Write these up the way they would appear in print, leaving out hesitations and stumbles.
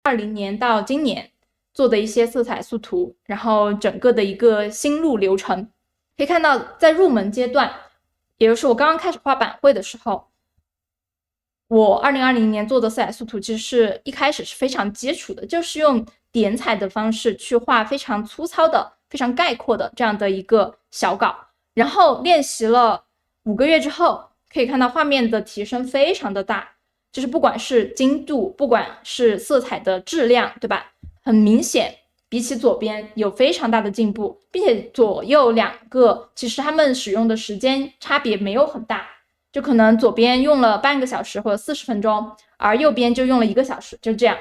2020年到今年做的一些色彩素图，然后整个的一個心路流程。可以看到，在入門階段，也就是我剛剛開始畫版繪的時候，我2020年做的色彩素圖其實是一開始是非常基礎的，就是用點彩的方式去畫非常粗糙的、非常概括的這樣的一個小稿。然後練習了5個月之後，可以看到畫面的提升非常的大，就是不管是精度，不管是色彩的質量，對吧？很明顯，比起左邊有非常大的進步，並且左右兩個其實他們使用的時間差別沒有很大，就可能左邊用了半個小時或者40分鐘，而右邊就用了1個小時，就這樣。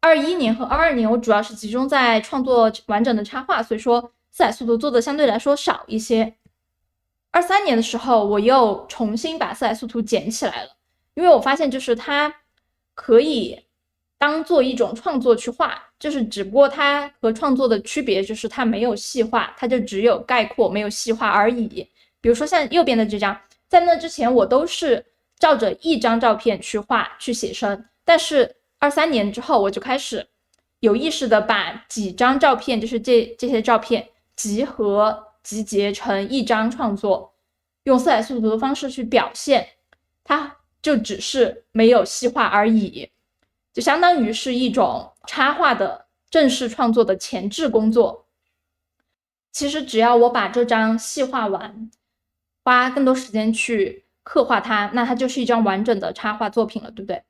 21年和22年我主要是集中在創作完整的插畫，所以說色彩素圖做的相對來說少一些。23年的時候，我又重新把色彩素圖撿起來了，因為我發現就是它可以當做一種創作去畫，就是只不過它和創作的區別就是它沒有細化，它就只有概括沒有細化而已。比如說像右邊的這張，在那之前我都是照着一張照片去畫去寫生，但是23年之後我就開始有意識的把幾張照片，就是這些照片集結成一張創作，用色彩素圖的方式去表現，它就只是沒有細化而已，就相當於是一種插畫的正式創作的前置工作。其實只要我把這張細化完，花更多時間去刻畫它，那它就是一張完整的插畫作品了，對不對？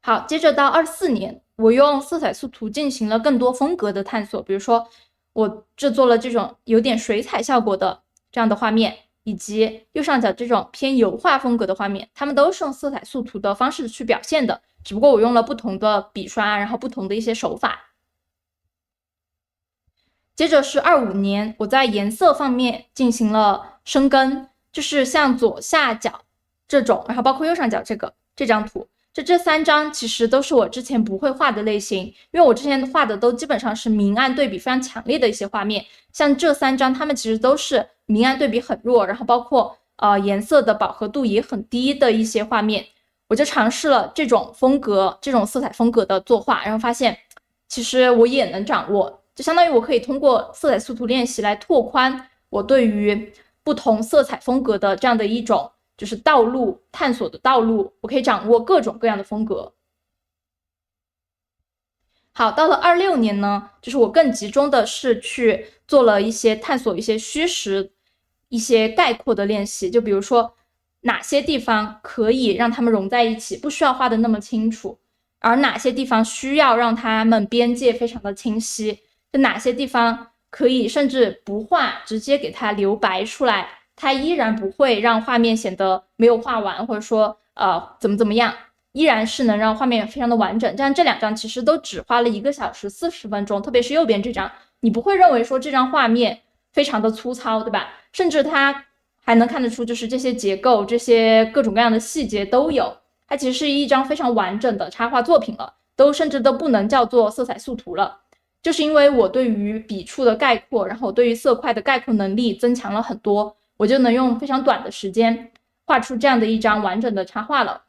好，接着到24年，我用色彩素圖進行了更多風格的探索，比如說我製作了這種有點水彩效果的這樣的畫面，以及右上角這種偏油畫風格的畫面，它們都是用色彩素圖的方式去表現的，只不過我用了不同的筆刷，然後不同的一些手法。接着是25年，我在顏色方面進行了深耕，就是像左下角這種，然後包括右上角這張圖。這3張其實都是我之前不會畫的類型，因為我之前畫的都基本上是明暗對比非常強烈的一些畫面，像這3張它們其實都是明暗對比很弱，然後包括顏色的飽和度也很低的一些畫面，我就嘗試了這種風格、這種色彩風格的作畫，然後發現其實我也能掌握，就相當於我可以通過色彩素圖練習來拓寬我對於不同色彩風格的這樣的一種就是道路探索的道路，我可以掌握各種各樣的風格。好，到了26年呢，就是我更集中的是去做了一些探索一些虛實、一些概括的練習，就比如說哪些地方可以讓它們融在一起，不需要畫的那麼清楚，而哪些地方需要讓它們邊界非常的清晰，就哪些地方可以甚至不畫，直接給它留白出來，它依然不會讓畫面顯得沒有畫完，或者說怎麼樣，依然是能讓畫面非常的完整。這樣這2張其實都只花了1個小時40分鐘，特別是右邊這張，你不會認為說這張畫面非常的粗糙，對吧？甚至它還能看得出，就是這些結構、這些各種各樣的細節都有，它其實是一張非常完整的插畫作品了，甚至都不能叫做色彩素圖了。就是因為我對於筆觸的概括，然後我對於色塊的概括能力增強了很多，我就能用非常短的時間畫出這樣的一張完整的插畫了。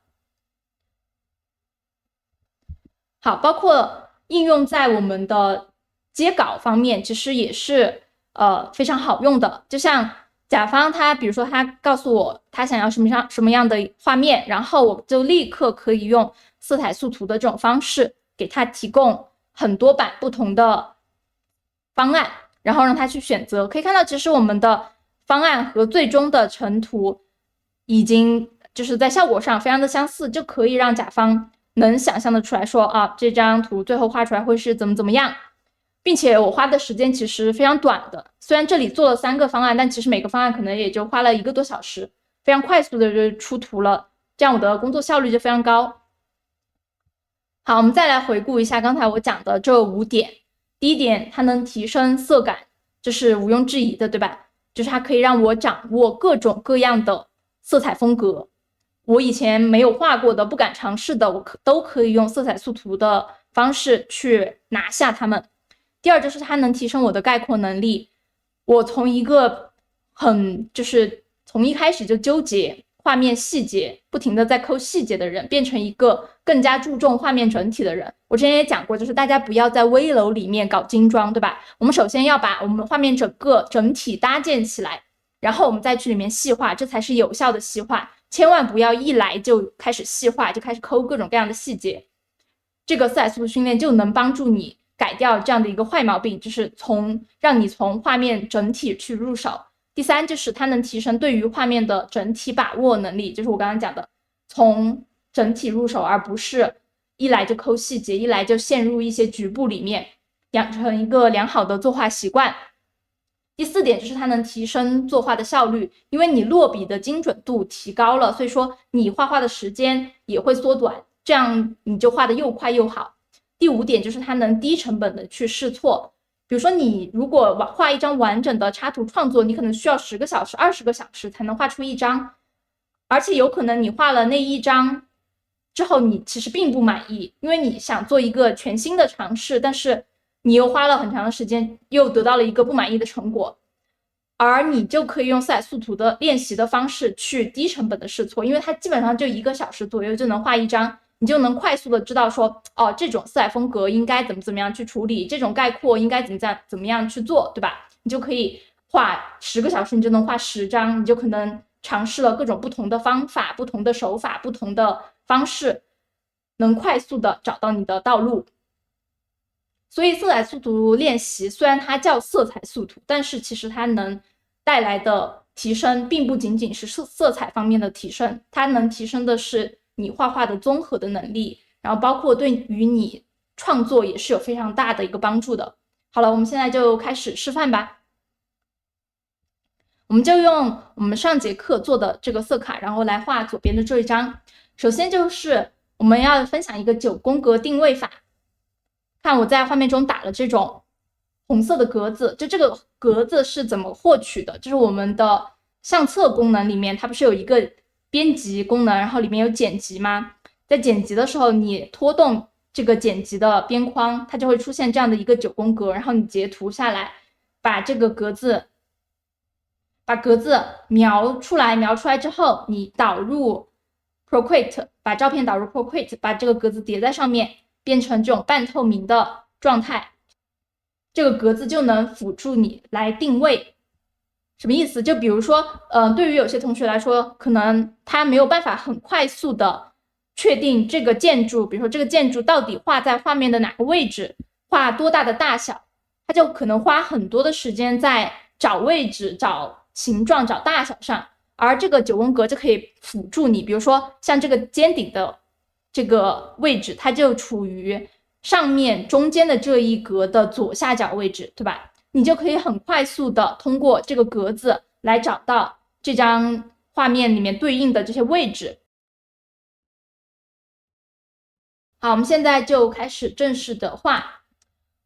好，包括應用在我們的接稿方面，其實也是非常好用的。就像甲方他，比如說他告訴我他想要什麼樣的畫面，然後我就立刻可以用色彩素圖的這種方式給他提供很多版不同的方案，然後讓他去選擇。可以看到，其實我們的方案和最終的成圖已經就是在效果上非常的相似，就可以讓甲方能想象的出來說啊，這張圖最後畫出來會是怎麼樣，並且我花的時間其實非常短的。雖然這裡做了3個方案，但其實每個方案可能也就花了1個多小時，非常快速的就出圖了，這樣我的工作效率就非常高。好，我們再來回顧一下剛才我講的這5點。第一點，它能提升色感，這是毋庸置疑的，對吧？就是它可以讓我掌握各種各樣的色彩風格，我以前沒有畫過的、不敢嘗試的，我都可以用色彩素圖的方式去拿下它們。第二，就是它能提升我的概括能力。我從一個從一開始就糾結畫面細節，不停的在抠細節的人，變成一個更加注重畫面整體的人。我之前也講過，就是大家不要在危樓裡面搞精裝，對吧？我們首先要把我們畫面整體搭建起來，然後我們再去裡面細化，這才是有效的細化。千萬不要一來就開始細化，就開始摳各種各樣的細節。這個色彩速讀訓練就能幫助你改掉這樣的一個壞毛病，就是讓你從畫面整體去入手。第三，就是它能提升對於畫面的整體把握能力，就是我刚刚講的，從整體入手，而不是一來就摳細節，一來就陷入一些局部裡面，養成一個良好的作畫習慣。第四點就是它能提升作畫的效率，因為你落筆的精準度提高了，所以說你畫畫的時間也會縮短，這樣你就畫得又快又好。第五點就是它能低成本的去試錯，比如說你如果畫一張完整的插圖創作，你可能需要10個小時、20個小時才能畫出一張，而且有可能你畫了那一張之後，你其實並不滿意，因為你想做一個全新的嘗試，但是你又花了很長的時間，又得到了一個不滿意的成果，而你就可以用色彩速讀的練習的方式去低成本的試錯，因為它基本上就1個小時左右就能畫一張，你就能快速的知道說，哦，這種色彩風格應該怎麼樣去處理，這種概括應該怎麼樣去做，對吧？你就可以畫10個小時，你就能畫10張，你就可能嘗試了各種不同的方法、不同的手法、不同的方式，能快速的找到你的道路。所以色彩速读練習雖然它叫色彩速讀，但是其實它能帶來的提升並不僅僅是色彩方面的提升，它能提升的是你畫畫的綜合的能力，然后包括對於你創作也是有非常大的一個幫助的。好了，我們現在就開始示範吧。我們就用我們上節課做的這個色卡，然後來畫左邊的這一張。首先就是我們要分享一個9宮格定位法。看我在畫面中打了這種紅色的格子，就這個格子是怎麼獲取的？就是我們的相冊功能裡面，它不是有一個編輯功能，然後裡面有剪輯嗎？在剪輯的時候，你拖動這個剪輯的邊框，它就會出現這樣的一個9宮格，然後你截圖下來，把格子描出來之後，你導入 Procreate， 把照片導入 Procreate， 把這個格子疊在上面，變成這種半透明的狀態，這個格子就能輔助你來定位。什麼意思？就比如說，對於有些同學來說，可能他沒有辦法很快速的確定這個建築，比如說這個建築到底畫在畫面的哪個位置，畫多大的大小，他就可能花很多的時間在找位置、找形狀、找大小上，而這個9宮格就可以輔助你，比如說像這個尖頂的這個位置，它就處於上面中間的這一格的左下角位置，对吧？你就可以很快速的通過這個格子來找到這張畫面裡面對應的這些位置。好，我們現在就開始正式的畫。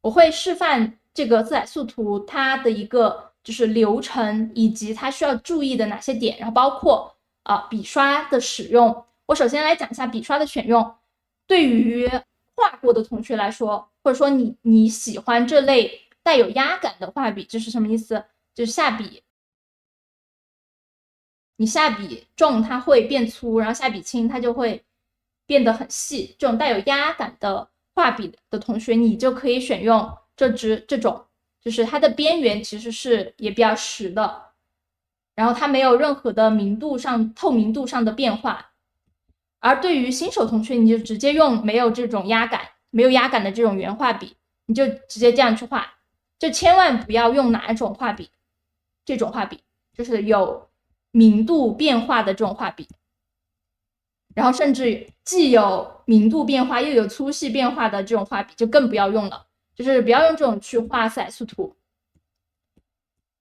我會示範這個色彩速讀它的一個就是流程，以及它需要注意的哪些點，然後包括筆刷的使用。我首先來講一下筆刷的選用。對於畫過的同學來說，或者說你喜歡這類帶有壓感的畫筆，這是什麼意思？就是下筆，你下筆重它會變粗，然後下筆輕它就會變得很細。這種帶有壓感的畫筆的同學，你就可以選用這種，就是它的邊緣其實是也比較實的，然後它沒有任何的透明度上的變化。而對於新手同學，你就直接用没有压感的這種圓畫筆，你就直接這樣去畫，就千萬不要用哪種畫筆，這種畫筆就是有明度變化的這種畫筆，然後甚至既有明度變化又有粗細變化的這種畫筆就更不要用了，就是不要用這種去畫色彩速讀，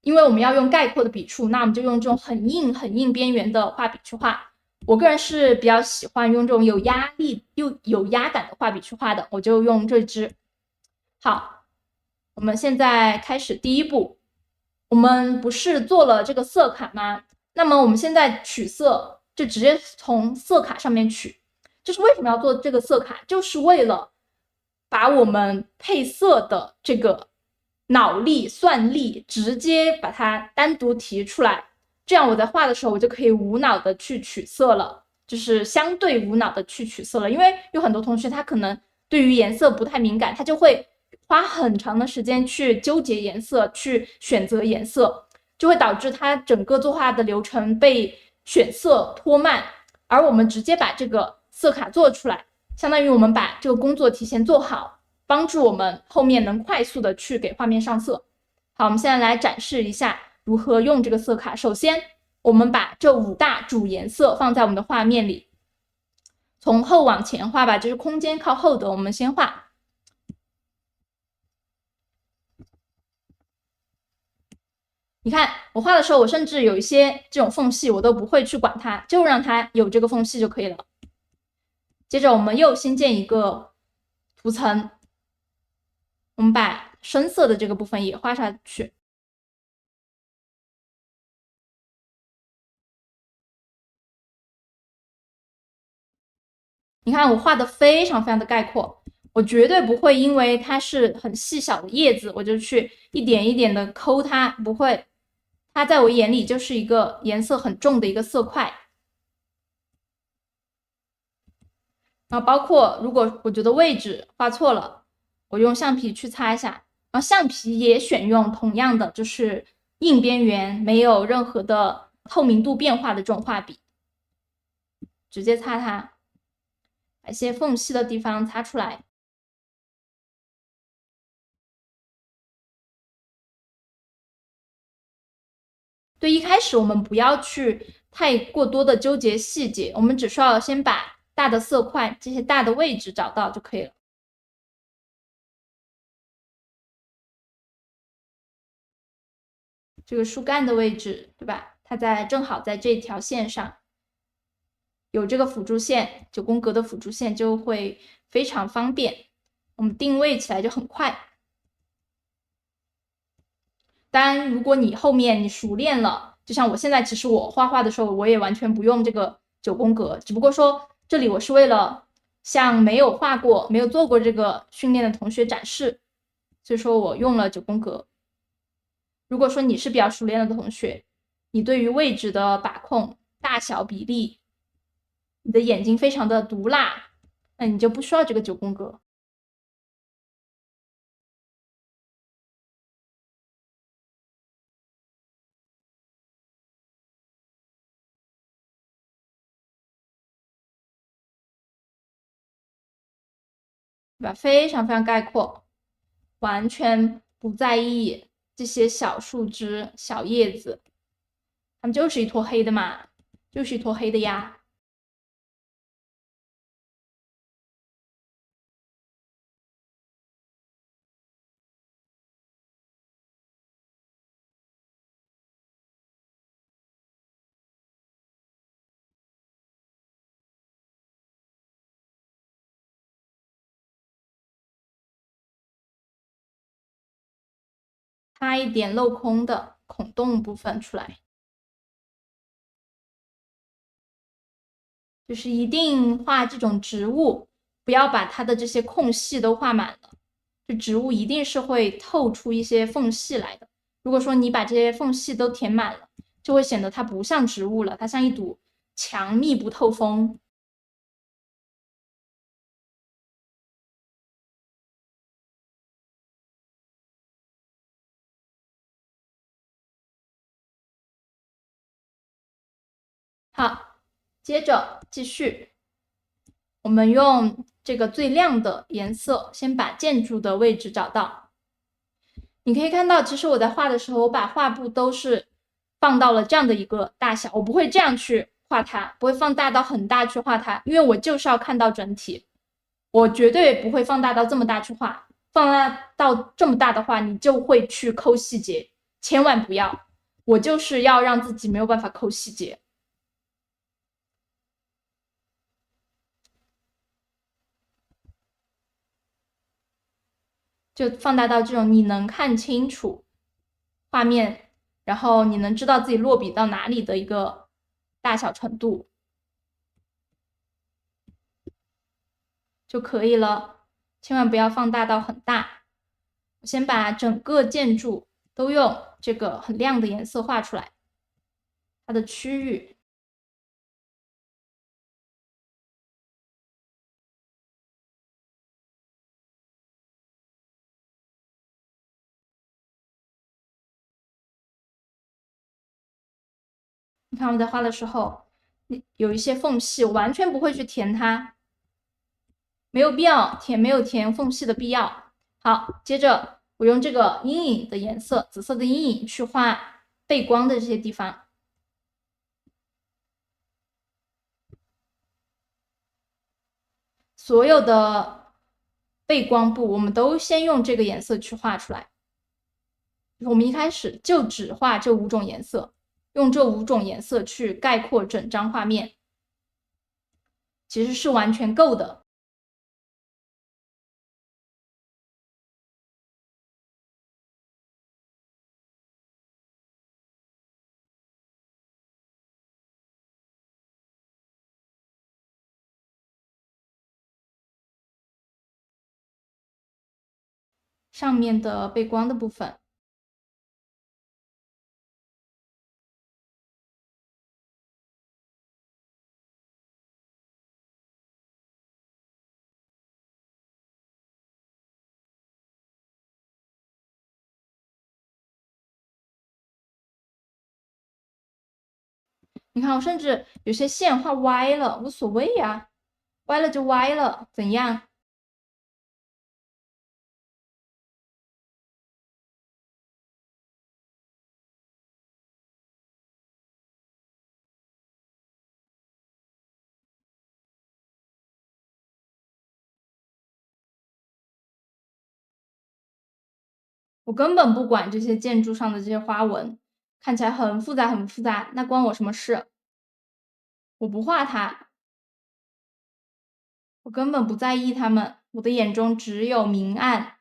因為我們要用概括的筆觸，那我們就用這種很硬邊緣的畫筆去畫。我個人是比較喜歡用這種有壓力又有壓感的畫筆去畫的，我就用這支。好，我們現在開始第一步。我們不是做了這個色卡嗎？那麼我們現在取色就直接從色卡上面取。就是為什麼要做這個色卡？就是為了把我們配色的這個腦力算力直接把它單獨提出來，這樣我在畫的時候，我就可以无腦的去取色了，就是相對无腦的去取色了。因为有很多同學他可能對於顏色不太敏感，他就會花很長的時間去糾結顏色，去選擇顏色，就會導致他整個作畫的流程被選色拖慢。而我們直接把這個色卡做出來，相當於我們把這個工作提前做好，幫助我們後面能快速的去給畫面上色。好，我們現在來展示一下如何用這個色卡。首先，我們把這5大主顏色放在我們的畫面裡，從後往前畫吧，就是空間靠後的，我們先畫。你看我畫的時候，我甚至有一些這種縫隙我都不會去管它，就讓它有這個縫隙就可以了。接着我們又新建一個圖層，我們把深色的這個部分也畫下去。你看我畫的非常非常的概括，我絕對不會因為它是很細小的葉子，我就去一點一點的摳它，不會。它在我眼裡就是一個顏色很重的一個色塊。然後包括如果我覺得位置畫錯了，我用橡皮去擦一下，然後橡皮也選用同樣的，就是硬邊緣，沒有任何的透明度變化的這種畫筆，直接擦它，把一些縫隙的地方擦出來。对，一開始我們不要去太過多的糾結細節，我們只需要先把大的色塊，這些大的位置找到就可以了。這個樹幹的位置，對吧？它正好在這條線上，有這個輔助線，9宮格的輔助線就會非常方便，我們定位起來就很快。當然，如果你後面你熟練了，就像我現在，其實我畫畫的時候，我也完全不用這個9宮格，只不過說這裡我是為了向沒有畫過、沒有做過這個訓練的同學展示，所以說我用了9宮格。如果說你是比較熟練的同學，你對於位置的把控、大小比例，你的眼睛非常的毒辣，那你就不需要這個9宮格。对吧？非常非常概括，完全不在意這些小樹枝、小葉子，它們就是一坨黑的嘛，就是一坨黑的呀。擦一點鏤空的孔洞部分出來，就是一定畫這種植物，不要把它的這些空隙都畫滿了。這植物一定是會透出一些縫隙來的。如果說你把這些縫隙都填滿了，就會顯得它不像植物了，它像一堵牆，密不透風。好，接着繼續，我們用這個最亮的顏色，先把建築的位置找到。你可以看到，其實我在畫的時候，我把畫布都是放到了這樣的一個大小，我不會這樣去畫它，不會放大到很大去畫它，因為我就是要看到整體，我絕對不會放大到這麼大去畫，放大到這麼大的話，你就會去摳細節，千萬不要，我就是要讓自己沒有辦法摳細節。就放大到這種你能看清楚畫面，然後你能知道自己落筆到哪裡的一個大小程度就可以了，千萬不要放大到很大。我先把整個建築都用這個很亮的顏色畫出來。它的區域。你看我在畫的時候，有一些縫隙，我完全不会去填它，沒有必要填，沒有填縫隙的必要。好，接着我用這個陰影的顏色，紫色的陰影去畫背光的這些地方。所有的背光部，我們都先用這個顏色去畫出來。我們一開始就只畫這5種顏色。用這5種顏色去概括整張畫面，其實是完全夠的。上面的背光的部分。你看，我甚至有些線畫歪了，無所謂呀，歪了就歪了，怎樣？我根本不管這些建築上的這些花紋，看起來很複雜很複雜，那關我什麼事？我不畫它，我根本不在意它們，我的眼中只有明暗。